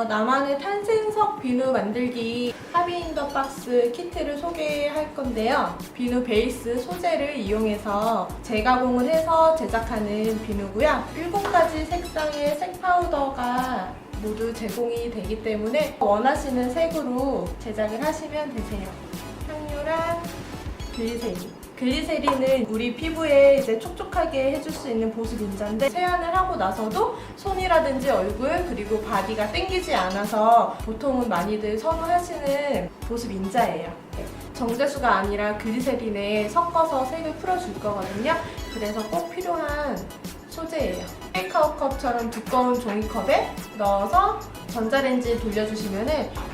나만의 탄생석 비누 만들기 하비인더박스 키트를 소개할 건데요. 비누 베이스 소재를 이용해서 재가공을 해서 제작하는 비누고요. 7가지 색상의 색 파우더가 모두 제공이 되기 때문에 원하시는 색으로 제작을 하시면 되세요. 향유랑 글리세린은 우리 피부에 이제 촉촉하게 해줄 수 있는 보습 인자인데 세안을 하고 나서도 손이라든지 얼굴 그리고 바디가 땡기지 않아서 보통은 많이들 선호하시는 보습 인자예요. 정제수가 아니라 글리세린에 섞어서 색을 풀어줄 거거든요. 그래서 꼭 필요한 소재예요. 테이크아웃 컵처럼 두꺼운 종이컵에 넣어서 전자레인지에 돌려주시면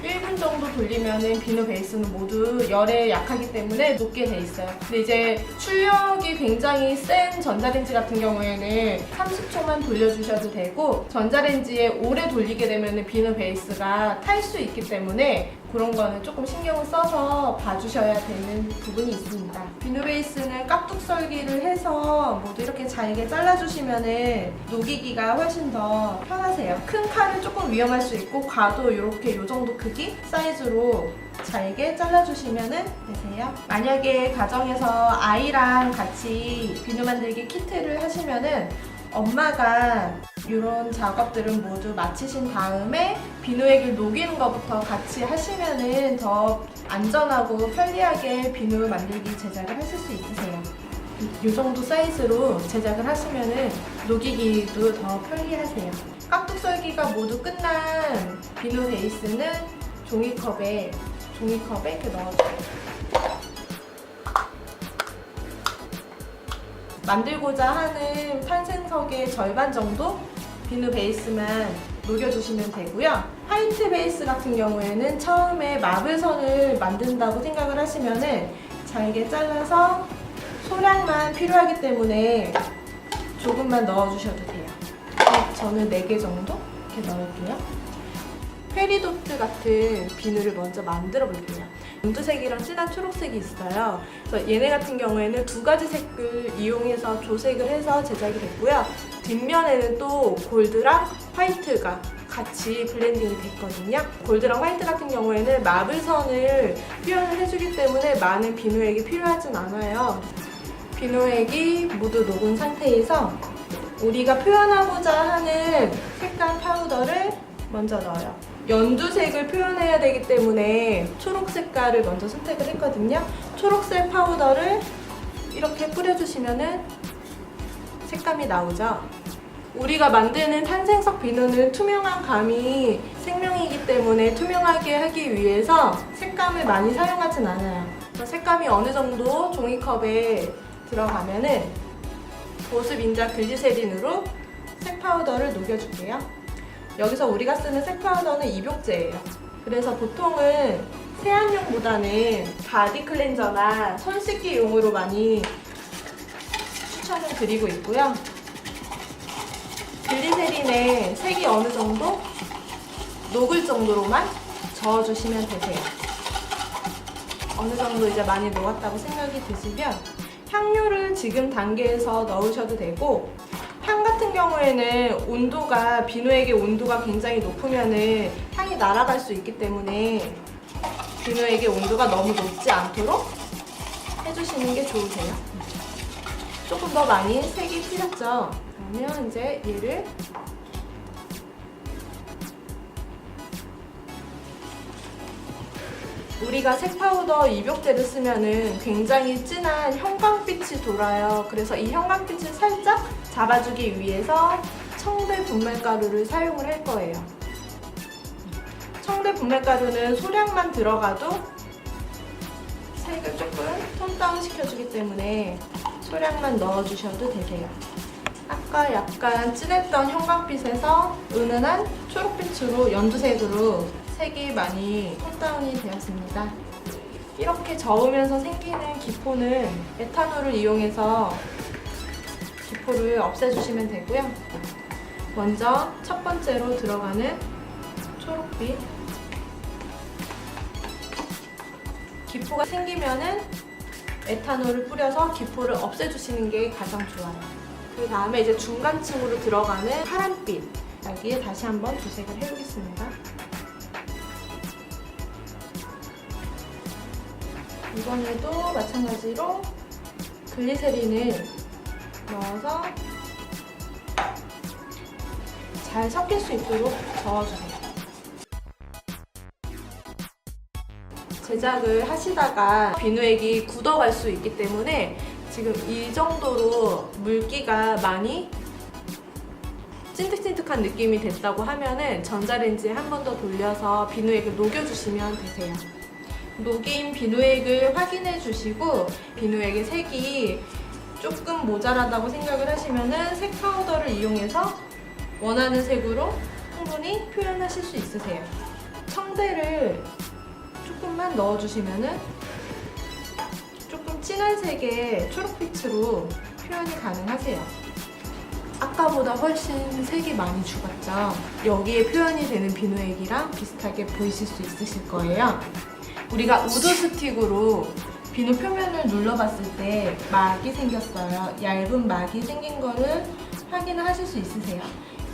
1분 정도 돌리면 비누 베이스는 모두 열에 약하기 때문에 녹게 돼 있어요. 근데 이제 출력이 굉장히 센 전자레인지 같은 경우에는 30초만 돌려주셔도 되고 전자레인지에 오래 돌리게 되면 비누 베이스가 탈 수 있기 때문에 그런 거는 조금 신경을 써서 봐주셔야 되는 부분이 있습니다. 비누 베이스는 깍둑 썰기를 해서 모두 이렇게 잘게 잘라주시면 녹이기가 훨씬 더 편하세요. 큰 칼은 조금 위험할 수 있고 과도 이렇게 이 정도 크기 사이즈로 잘게 잘라주시면 되세요. 만약에 가정에서 아이랑 같이 비누 만들기 키트를 하시면은 엄마가 이런 작업들은 모두 마치신 다음에 비누액을 녹이는 것부터 같이 하시면은 더 안전하고 편리하게 비누 만들기 제작을 하실 수 있으세요. 이 정도 사이즈로 제작을 하시면은 녹이기도 더 편리하세요. 깍둑 썰기가 모두 끝난 비누 베이스는 종이컵에 이렇게 넣어줘요. 만들고자 하는 탄생석의 절반 정도 비누 베이스만 녹여주시면 되고요. 화이트 베이스 같은 경우에는 처음에 마블선을 만든다고 생각을 하시면 잘게 잘라서 소량만 필요하기 때문에 조금만 넣어주셔도 돼요. 저는 4개 정도 이렇게 넣을게요. 페리도트 같은 비누를 먼저 만들어 볼게요. 연두색이랑 진한 초록색이 있어요. 그래서 얘네 같은 경우에는 2가지 색을 이용해서 조색을 해서 제작이 됐고요. 뒷면에는 또 골드랑 화이트가 같이 블렌딩이 됐거든요. 골드랑 화이트 같은 경우에는 마블선을 표현을 해주기 때문에 많은 비누액이 필요하진 않아요. 비누액이 모두 녹은 상태에서 우리가 표현하고자 하는 색감 파우더를 먼저 넣어요. 연두색을 표현해야 되기 때문에 초록 색깔을 먼저 선택을 했거든요. 초록색 파우더를 이렇게 뿌려주시면 색감이 나오죠. 우리가 만드는 탄생석 비누는 투명한 감이 생명이기 때문에 투명하게 하기 위해서 색감을 많이 사용하진 않아요. 색감이 어느 정도 종이컵에 들어가면은 보습 인자 글리세린으로 색 파우더를 녹여줄게요. 여기서 우리가 쓰는 색 파우더는 입욕제예요. 그래서 보통은 세안용보다는 바디 클렌저나 손 씻기용으로 많이 추천을 드리고 있고요. 글리세린에 색이 어느 정도 녹을 정도로만 저어주시면 되세요. 어느 정도 이제 많이 녹았다고 생각이 드시면 향유를 지금 단계에서 넣으셔도 되고, 향 같은 경우에는 온도가 비누액의 온도가 굉장히 높으면은 향이 날아갈 수 있기 때문에 비누액의 온도가 너무 높지 않도록 해주시는 게 좋으세요. 조금 더 많이 색이 튀었죠? 그러면 이제 얘를 우리가 색 파우더 입욕제를 쓰면은 굉장히 진한 형광빛이 돌아요. 그래서 이 형광빛을 살짝 잡아주기 위해서 청대 분말가루를 사용을 할 거예요. 청대 분말가루는 소량만 들어가도 색을 조금 톤 다운 시켜주기 때문에 소량만 넣어주셔도 되세요. 아까 약간 진했던 형광빛에서 은은한 초록빛으로 연두색으로 색이 많이 톤 다운이 되었습니다. 이렇게 저으면서 생기는 기포는 에탄올을 이용해서 기포를 없애주시면 되고요. 먼저 첫 번째로 들어가는 초록빛, 기포가 생기면은 에탄올을 뿌려서 기포를 없애주시는 게 가장 좋아요. 그 다음에 이제 중간층으로 들어가는 파란빛, 여기에 다시 한번 도색을 해보겠습니다. 이번에도 마찬가지로 글리세린을 넣어서 잘 섞일 수 있도록 저어주세요. 제작을 하시다가 비누액이 굳어갈 수 있기 때문에 지금 이 정도로 물기가 많이 찐득찐득한 느낌이 됐다고 하면은 전자레인지에 한 번 더 돌려서 비누액을 녹여주시면 되세요. 녹인 비누액을 확인해 주시고 비누액의 색이 조금 모자라다고 생각을 하시면은 색 파우더를 이용해서 원하는 색으로 충분히 표현하실 수 있으세요. 청대를 조금만 넣어주시면은 조금 진한 색의 초록빛으로 표현이 가능하세요. 아까보다 훨씬 색이 많이 죽었죠? 여기에 표현이 되는 비누액이랑 비슷하게 보이실 수 있으실 거예요. 우리가 우드 스틱으로 비누 표면을 눌러봤을 때 막이 생겼어요. 얇은 막이 생긴 거를 확인을 하실 수 있으세요.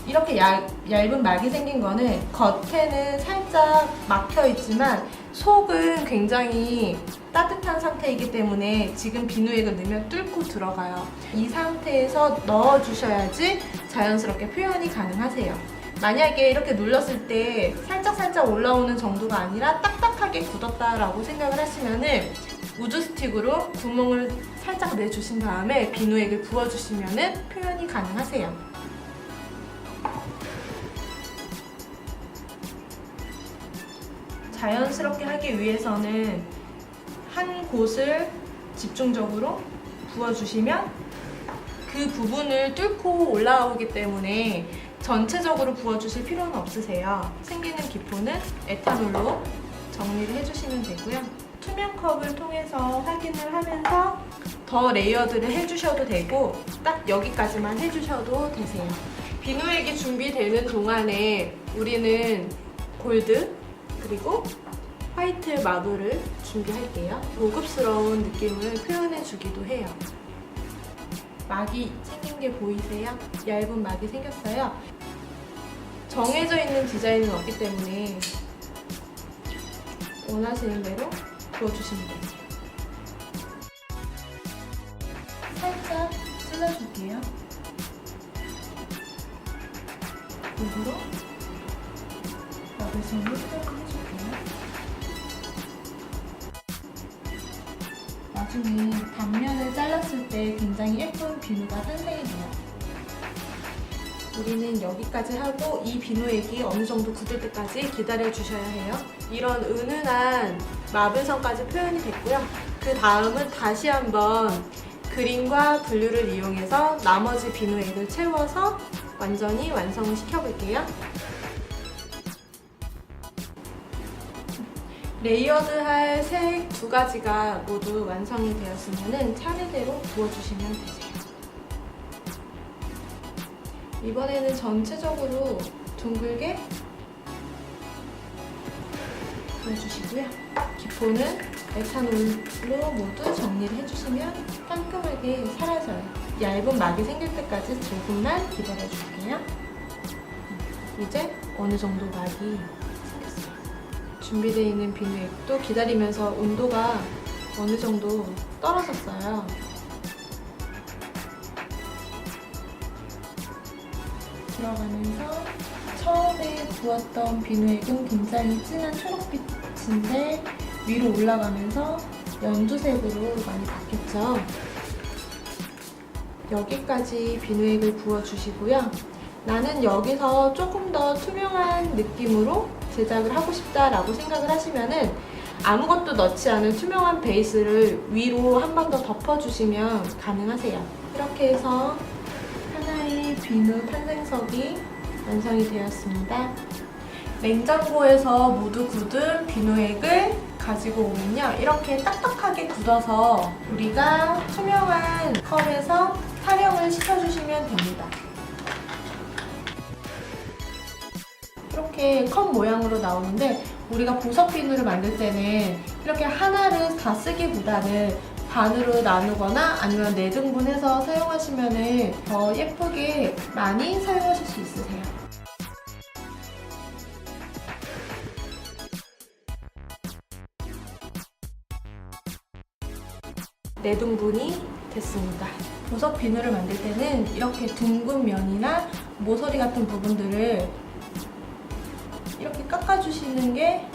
이렇게 얇은 막이 생긴 거는 겉에는 살짝 막혀 있지만 속은 굉장히 따뜻한 상태이기 때문에 지금 비누액을 넣으면 뚫고 들어가요. 이 상태에서 넣어주셔야지 자연스럽게 표현이 가능하세요. 만약에 이렇게 눌렀을 때 살짝 올라오는 정도가 아니라 딱딱하게 굳었다라고 생각을 하시면은 우드 스틱으로 구멍을 살짝 내주신 다음에 비누액을 부어주시면은 표현이 가능하세요. 자연스럽게 하기 위해서는 한 곳을 집중적으로 부어주시면 그 부분을 뚫고 올라오기 때문에 전체적으로 부어주실 필요는 없으세요. 생기는 기포는 에탄올로 정리를 해주시면 되고요. 투명 컵을 통해서 확인을 하면서 더 레이어드를 해주셔도 되고 딱 여기까지만 해주셔도 되세요. 비누액이 준비되는 동안에 우리는 골드 그리고 화이트 마블을 준비할게요. 고급스러운 느낌을 표현해주기도 해요. 막이 생긴 게 보이세요? 얇은 막이 생겼어요. 정해져 있는 디자인은 없기 때문에 원하시는 대로 부어주시면 돼요. 살짝 찔러줄게요. 일부러 마블선을 표현해줄게요. 나중에 단면을 잘랐을 때 굉장히 예쁜 비누가 탄생이 돼요. 우리는 여기까지 하고 이 비누액이 어느 정도 굳을 때까지 기다려 주셔야 해요. 이런 은은한 마블선까지 표현이 됐고요. 그 다음은 다시 한번 그린과 블루를 이용해서 나머지 비누액을 채워서 완전히 완성을 시켜볼게요. 레이어드할 색 두 가지가 모두 완성이 되었으면 차례대로 부어주시면 되세요. 이번에는 전체적으로 둥글게 부어주시고요. 기포는 에탄올로 모두 정리를 해주시면 깔끔하게 사라져요. 얇은 막이 생길 때까지 조금만 기다려줄게요. 이제 어느 정도 막이 생겼어요. 준비되어 있는 비누액도 기다리면서 온도가 어느 정도 떨어졌어요. 들어가면서 처음에 부었던 비누액은 굉장히 진한 초록빛인데 위로 올라가면서 연두색으로 많이 바뀌었죠. 여기까지 비누액을 부어주시고요. 나는 여기서 조금 더 투명한 느낌으로 제작을 하고 싶다라고 생각을 하시면은 아무것도 넣지 않은 투명한 베이스를 위로 한 번 더 덮어주시면 가능하세요. 이렇게 해서 하나의 비누 탄생석이 완성이 되었습니다. 냉장고에서 모두 굳은 비누액을 가지고 오면요. 이렇게 딱딱하게 굳어서 우리가 투명한 컵에서 탈영을 시켜주시면 됩니다. 이렇게 컵 모양으로 나오는데 우리가 보석 비누를 만들 때는 이렇게 하나를 다 쓰기보다는 반으로 나누거나 아니면 4등분해서 사용하시면 더 예쁘게 많이 사용하실 수 있으세요. 4등분이 됐습니다. 보석 비누를 만들 때는 이렇게 둥근 면이나 모서리 같은 부분들을 이렇게 깎아주시는 게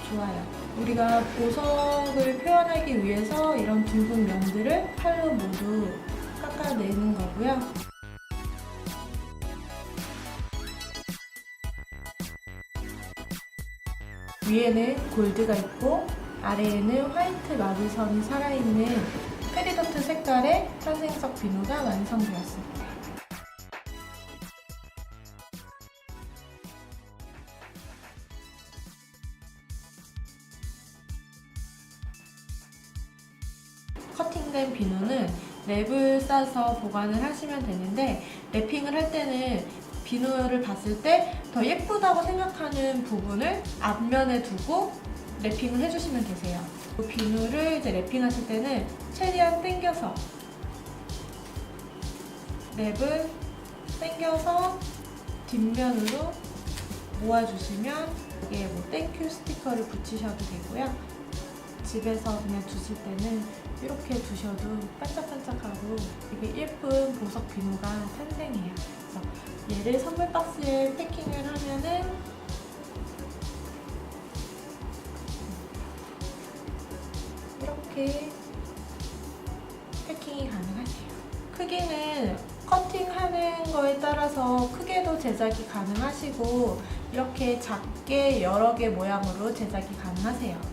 좋아요. 우리가 보석을 표현하기 위해서 이런 둥근 면들을 칼로 모두 깎아내는 거고요. 위에는 골드가 있고 아래에는 화이트 마블선이 살아있는 페리도트 색깔의 탄생석 비누가 완성되었습니다. 커팅된 비누는 랩을 싸서 보관을 하시면 되는데, 랩핑을 할 때는 비누를 봤을 때 더 예쁘다고 생각하는 부분을 앞면에 두고 랩핑을 해주시면 되세요. 비누를 이제 랩핑하실 때는 최대한 당겨서 랩을 당겨서 뒷면으로 모아주시면 여기에 뭐 땡큐 스티커를 붙이셔도 되고요. 집에서 그냥 두실 때는 이렇게 두셔도 반짝반짝하고 되게 예쁜 보석 비누가 탄생해요. 그래서 얘를 선물 박스에 패킹을 하면은 이렇게 패킹이 가능하세요. 크기는 커팅하는 거에 따라서 크게도 제작이 가능하시고, 이렇게 작게 여러 개 모양으로 제작이 가능하세요.